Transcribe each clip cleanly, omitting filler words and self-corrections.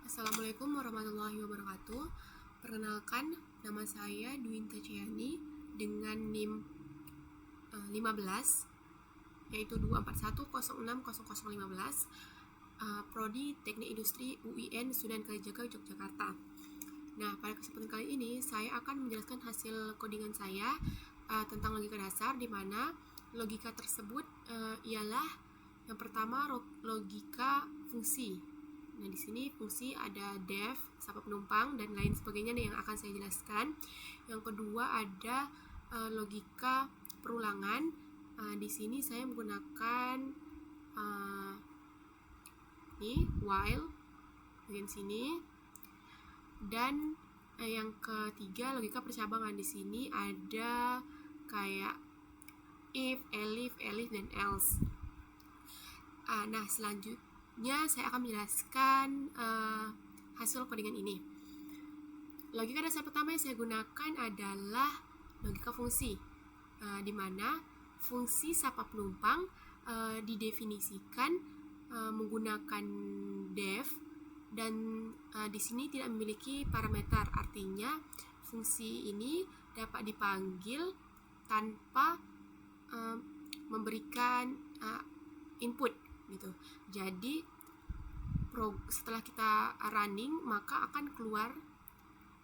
Assalamualaikum warahmatullahi wabarakatuh. Perkenalkan, nama saya Dwinta Ciani dengan NIM 15 yaitu 241060015, Prodi Teknik Industri UIN Sunan Kalijaga, Yogyakarta. Nah, pada kesempatan kali ini saya akan menjelaskan hasil codingan saya tentang logika dasar, di mana logika tersebut ialah yang pertama logika fungsi. Nah, di sini fungsi ada def, sapa penumpang, dan lain sebagainya yang akan saya jelaskan. Yang kedua ada logika perulangan. Di sini saya menggunakan while bagian sini. Dan yang ketiga logika percabangan. Di sini ada kayak if, elif, dan else. Nah, selanjutnya saya akan menjelaskan hasil codingan ini. Logika dasar pertama yang saya gunakan adalah logika fungsi, di mana fungsi sapa penumpang didefinisikan menggunakan def, dan di sini tidak memiliki parameter. Artinya fungsi ini dapat dipanggil tanpa memberikan input gitu. Jadi setelah kita running, maka akan keluar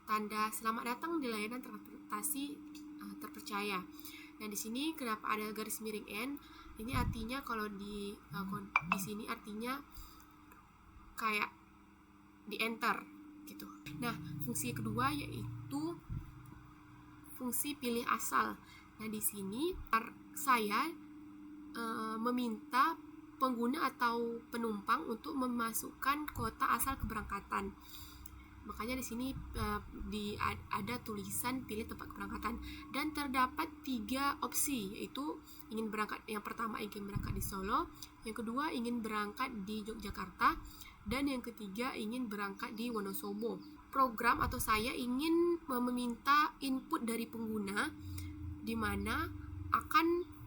tanda selamat datang di layanan transportasi terpercaya. Nah, di sini kenapa ada garis miring N? Ini artinya kalau di sini artinya kayak di enter gitu. Nah, fungsi kedua yaitu fungsi pilih asal. Nah, di sini saya meminta pengguna atau penumpang untuk memasukkan kota asal keberangkatan. Makanya di sini ada tulisan pilih tempat keberangkatan, dan terdapat 3 opsi, yaitu ingin berangkat, yang pertama ingin berangkat di Solo, yang kedua ingin berangkat di Yogyakarta, dan yang ketiga ingin berangkat di Wonosobo. Program atau saya ingin meminta input dari pengguna, di mana akan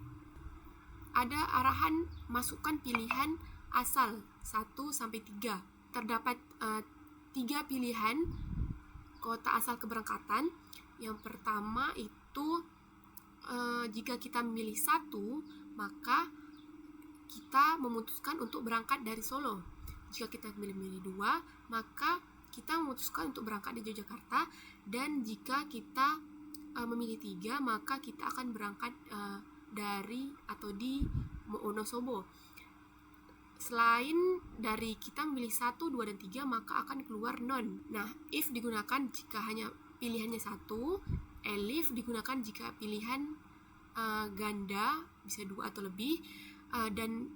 ada arahan masukkan pilihan asal 1 sampai 3. Terdapat 3 pilihan kota asal keberangkatan. Yang pertama itu jika kita memilih 1, maka kita memutuskan untuk berangkat dari Solo. Jika kita memilih 2, maka kita memutuskan untuk berangkat di Yogyakarta. Dan jika kita memilih 3, maka kita akan berangkat dari atau di Wonosobo. Selain dari kita memilih 1, 2, dan 3, maka akan keluar non. Nah, if digunakan jika hanya pilihannya 1, elif digunakan jika pilihan ganda, bisa 2 atau lebih, dan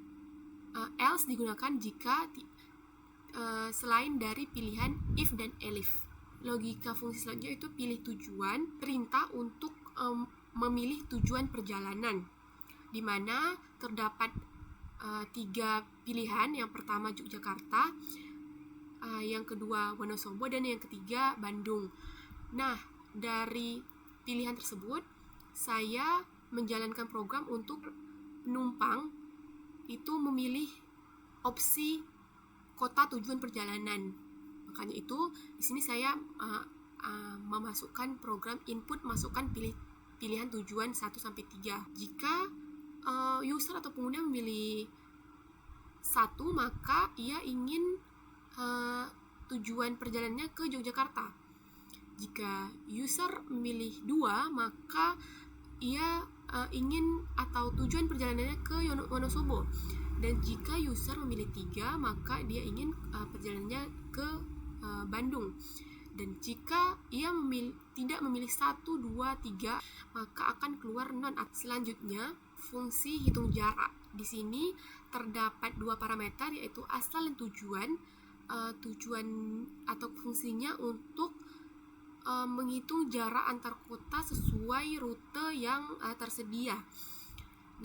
else digunakan jika selain dari pilihan if dan elif. Logika fungsi selanjutnya itu pilih tujuan, perintah untuk memilih tujuan perjalanan, di mana terdapat 3 pilihan. Yang pertama Yogyakarta, yang kedua Wonosobo, dan yang ketiga Bandung. Nah, dari pilihan tersebut saya menjalankan program untuk penumpang itu memilih opsi kota tujuan perjalanan. Makanya itu di sini saya memasukkan program input masukkan pilihan tujuan 1 sampai 3. Jika user atau pengguna memilih 1, maka ia ingin tujuan perjalanannya ke Yogyakarta. Jika user memilih 2, maka ia ingin atau tujuan perjalanannya ke Wonosobo. Dan jika user memilih 3, maka dia ingin perjalanannya ke Bandung. Dan jika ia tidak memilih 1, 2, 3, maka akan keluar non. Selanjutnya, fungsi hitung jarak. Di sini terdapat 2 parameter, yaitu asal dan tujuan. Tujuan atau fungsinya untuk menghitung jarak antar kota sesuai rute yang tersedia.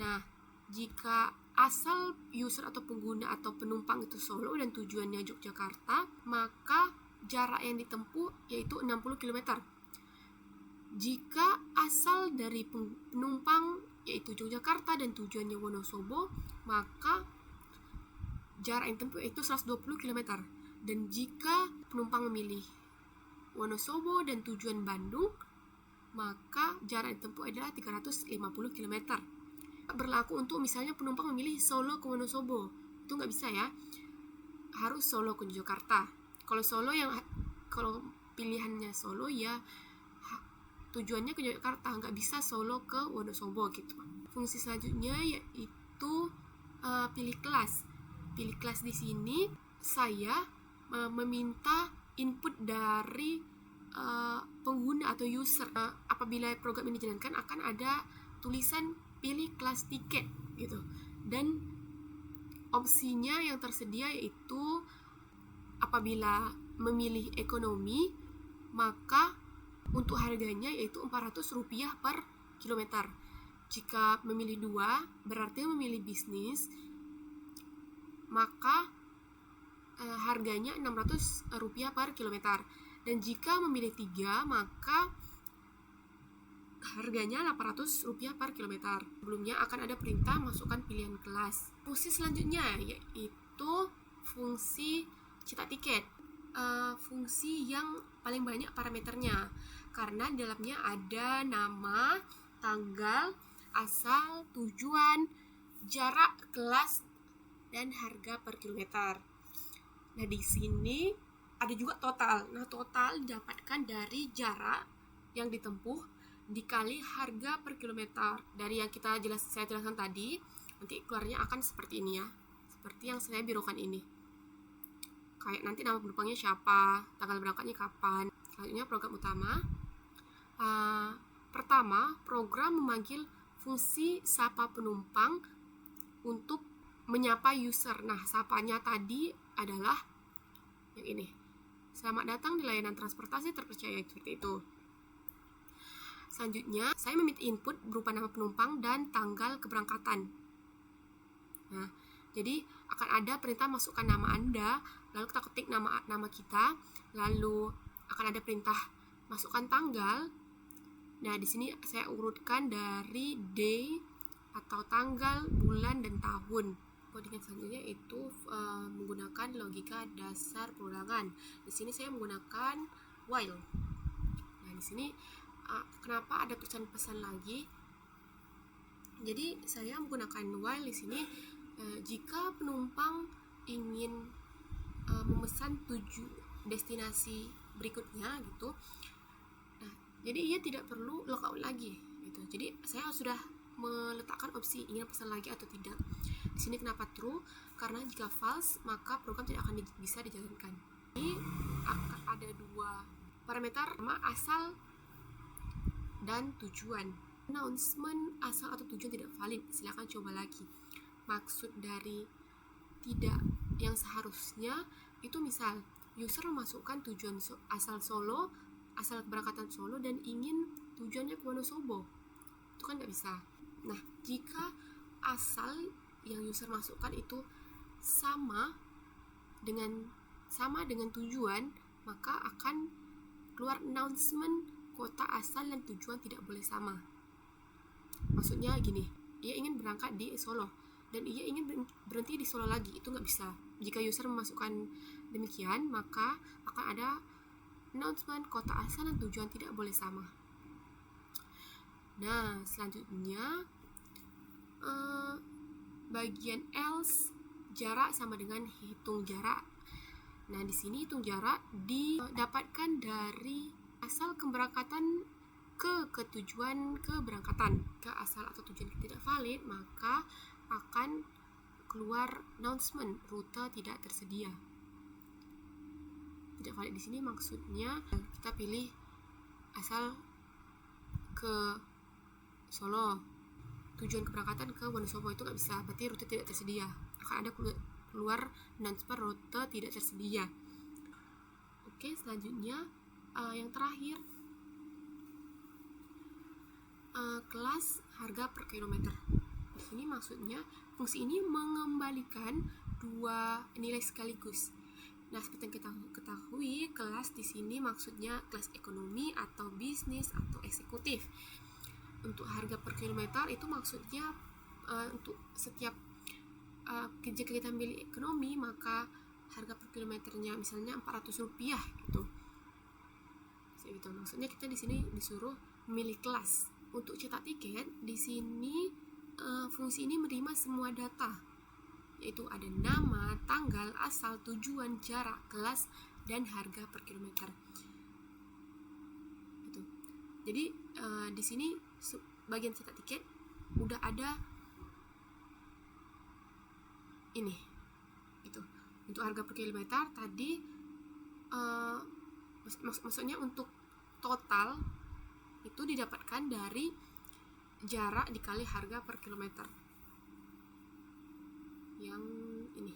Nah, jika asal user atau pengguna atau penumpang itu Solo dan tujuannya Yogyakarta, maka jarak yang ditempuh yaitu 60 km. Jika asal dari penumpang yaitu Yogyakarta dan tujuannya Wonosobo, maka jarak yang ditempuh itu 120 km. Dan jika penumpang memilih Wonosobo dan tujuan Bandung, maka jarak ditempuh adalah 350 km. Berlaku untuk misalnya penumpang memilih Solo ke Wonosobo, itu nggak bisa ya, harus Solo ke Yogyakarta. Kalau pilihannya Solo ya tujuannya ke Yogyakarta, nggak bisa Solo ke Wonosobo gitu. Fungsi selanjutnya yaitu pilih kelas. Pilih kelas di sini saya meminta input dari pengguna atau user. Apabila program ini dijalankan akan ada tulisan pilih kelas tiket gitu, dan opsinya yang tersedia yaitu apabila memilih ekonomi maka untuk harganya yaitu Rp400 per kilometer. Jika memilih 2 berarti memilih bisnis, maka harganya Rp600 per kilometer. Dan jika memilih 3 maka harganya Rp800 per kilometer. Sebelumnya akan ada perintah masukkan pilihan kelas. Fungsi selanjutnya yaitu fungsi cetak tiket. Fungsi yang paling banyak parameternya karena di dalamnya ada nama, tanggal, asal, tujuan, jarak, kelas, dan harga per kilometer. Nah, di sini ada juga total. Nah, total didapatkan dari jarak yang ditempuh dikali harga per kilometer. Dari yang saya jelaskan tadi, nanti keluarnya akan seperti ini ya. Seperti yang saya birukan ini. Kayak nanti nama penumpangnya siapa, tanggal berangkatnya kapan. Selanjutnya program utama. Pertama, program memanggil fungsi sapa penumpang untuk menyapa user. Nah, sapanya tadi adalah yang ini. Selamat datang di layanan transportasi terpercaya, seperti itu. Selanjutnya, saya meminta input berupa nama penumpang dan tanggal keberangkatan. Nah, jadi akan ada perintah masukkan nama Anda, lalu kita ketik nama kita, lalu akan ada perintah masukkan tanggal. Nah, di sini saya urutkan dari day atau tanggal, bulan, dan tahun. Codingan selanjutnya itu menggunakan logika dasar perulangan. Di sini saya menggunakan while. Nah, di sini kenapa ada tulisan pesan lagi? Jadi saya menggunakan while di sini jika penumpang ingin memesan destinasi berikutnya gitu. Nah, jadi ia tidak perlu logout lagi gitu. Jadi saya sudah meletakkan opsi ingin pesan lagi atau tidak. Di sini kenapa true? Karena jika false maka program tidak akan bisa dijalankan. Jadi akan ada 2 parameter, nama asal dan tujuan. Announcement asal atau tujuan tidak valid, silakan coba lagi. Maksud dari tidak yang seharusnya itu misal user memasukkan tujuan asal Solo, asal keberangkatan Solo dan ingin tujuannya ke Wonosobo, itu kan nggak bisa. Nah, jika asal yang user masukkan itu sama dengan tujuan, maka akan keluar announcement kota asal dan tujuan tidak boleh sama. Maksudnya gini, ia ingin berangkat di Solo dan ia ingin berhenti di Solo lagi, itu nggak bisa. Jika user memasukkan demikian, maka akan ada announcement kota asal dan tujuan tidak boleh sama. Nah, selanjutnya bagian else, jarak sama dengan hitung jarak. Nah, di sini hitung jarak didapatkan dari asal keberangkatan ke tujuan keberangkatan. Jika asal atau tujuan tidak valid, maka akan keluar announcement rute tidak tersedia. Tidak valid di sini maksudnya kita pilih asal ke Solo, tujuan keberangkatan ke Wonosobo, itu nggak bisa, berarti rute tidak tersedia. Akan ada keluar announcement rute tidak tersedia. Oke, selanjutnya yang terakhir kelas harga per kilometer. Di sini maksudnya fungsi ini mengembalikan 2 nilai sekaligus. Nah, seperti yang kita ketahui, kelas di sini maksudnya kelas ekonomi atau bisnis atau eksekutif. Untuk harga per kilometer itu maksudnya untuk setiap jika kita milih ekonomi maka harga per kilometernya misalnya Rp400 gitu. Gitu. Maksudnya kita di sini disuruh memilih kelas. Untuk cetak tiket di sini fungsi ini menerima semua data, yaitu ada nama, tanggal, asal, tujuan, jarak, kelas, dan harga per kilometer. Gitu. Jadi di sini bagian cetak tiket udah ada ini. Gitu. Untuk harga per kilometer tadi maksudnya untuk total itu didapatkan dari jarak dikali harga per kilometer yang ini.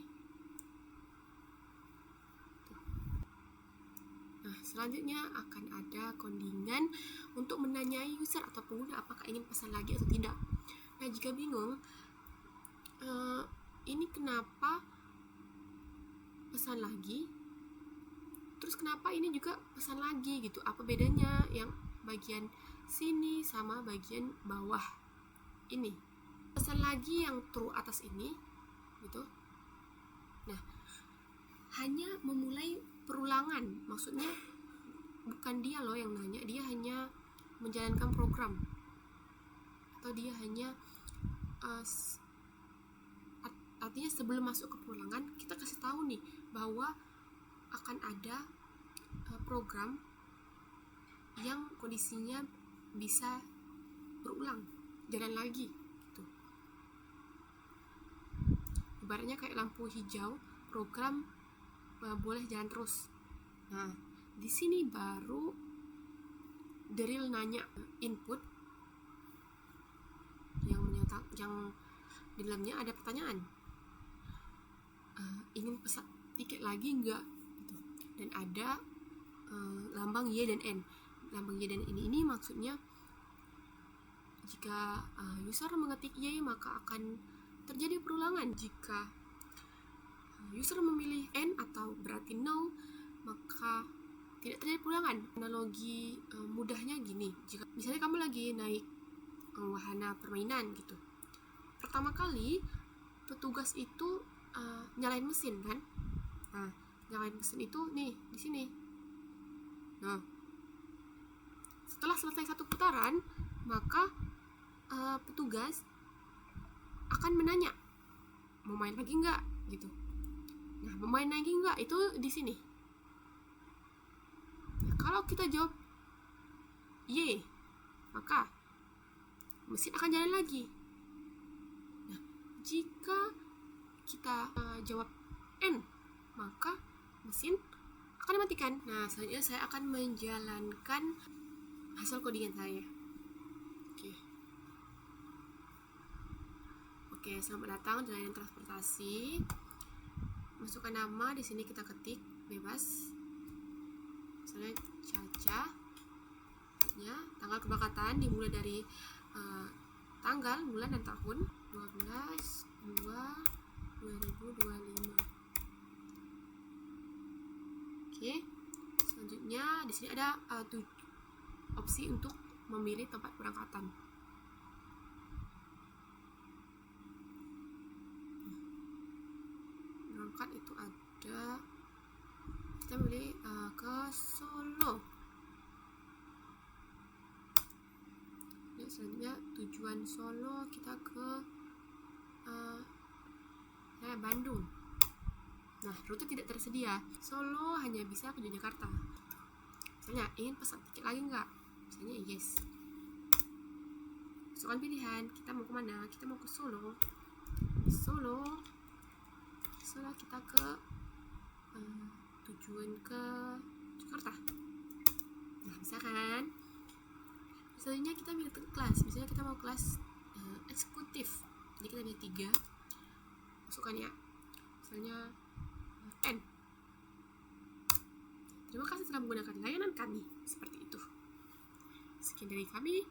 Nah, selanjutnya akan ada codingan untuk menanyai user atau pengguna apakah ingin pesan lagi atau tidak. Nah, jika bingung ini kenapa pesan lagi, terus kenapa ini juga pesan lagi gitu, apa bedanya yang bagian sini sama bagian bawah ini. Pesan lagi yang true atas ini gitu. Nah, hanya memulai perulangan, maksudnya bukan dia loh yang nanya, dia hanya menjalankan program, atau dia hanya artinya sebelum masuk ke perulangan kita kasih tahu nih bahwa akan ada program yang kondisinya bisa berulang, jalan lagi gitu. Ibaratnya kayak lampu hijau, program boleh jalan terus. Nah, di sini baru drill nanya input yang di dalamnya ada pertanyaan, ingin pesan tiket lagi enggak gitu. Dan ada lambang Y dan N. Lambang Y dan N ini maksudnya jika user mengetik Y maka akan terjadi perulangan. Jika user memilih N atau berarti no, maka tidak terjadi perulangan. Analogi mudahnya gini, jika misalnya kamu lagi naik wahana permainan gitu, pertama kali petugas itu nyalain mesin kan. Nah, nyalain mesin itu nih di sini. Nah, setelah selesai satu putaran, maka petugas akan menanya mau main lagi nggak gitu. Nah, mau main lagi nggak itu di sini. Nah, kalau kita jawab Y, maka mesin akan jalan lagi. Nah, jika kita jawab N, maka mesin akan dimatikan. Nah, selanjutnya saya akan menjalankan hasil codingan saya. Oke, selamat datang di layanan transportasi. Masukkan nama, di sini kita ketik bebas. Misalnya Caca. Ya, tanggal keberangkatan dimulai dari tanggal, bulan dan tahun 12/2/2025. Oke. Selanjutnya di sini ada opsi untuk memilih tempat keberangkatan. Berangkat itu ada, kita pilih ke Solo. Ya, selanjutnya tujuan Solo kita ke Bandung. Nah, rute tidak tersedia. Solo hanya bisa ke Yogyakarta. Misalnya ingin pesan tiket lagi nggak? Misalnya yes. Soal pilihan, kita mau kemana? Kita mau ke Solo. Solo kita ke tujuan ke Jakarta. Nah, bisa kan? Selanjutnya kita pilih kelas. Misalnya kita mau kelas eksekutif. Jadi kita pilih 3. Masukkan ya. Misalnya N. Terima kasih telah menggunakan layanan kami. Seperti itu. Sekian dari kami.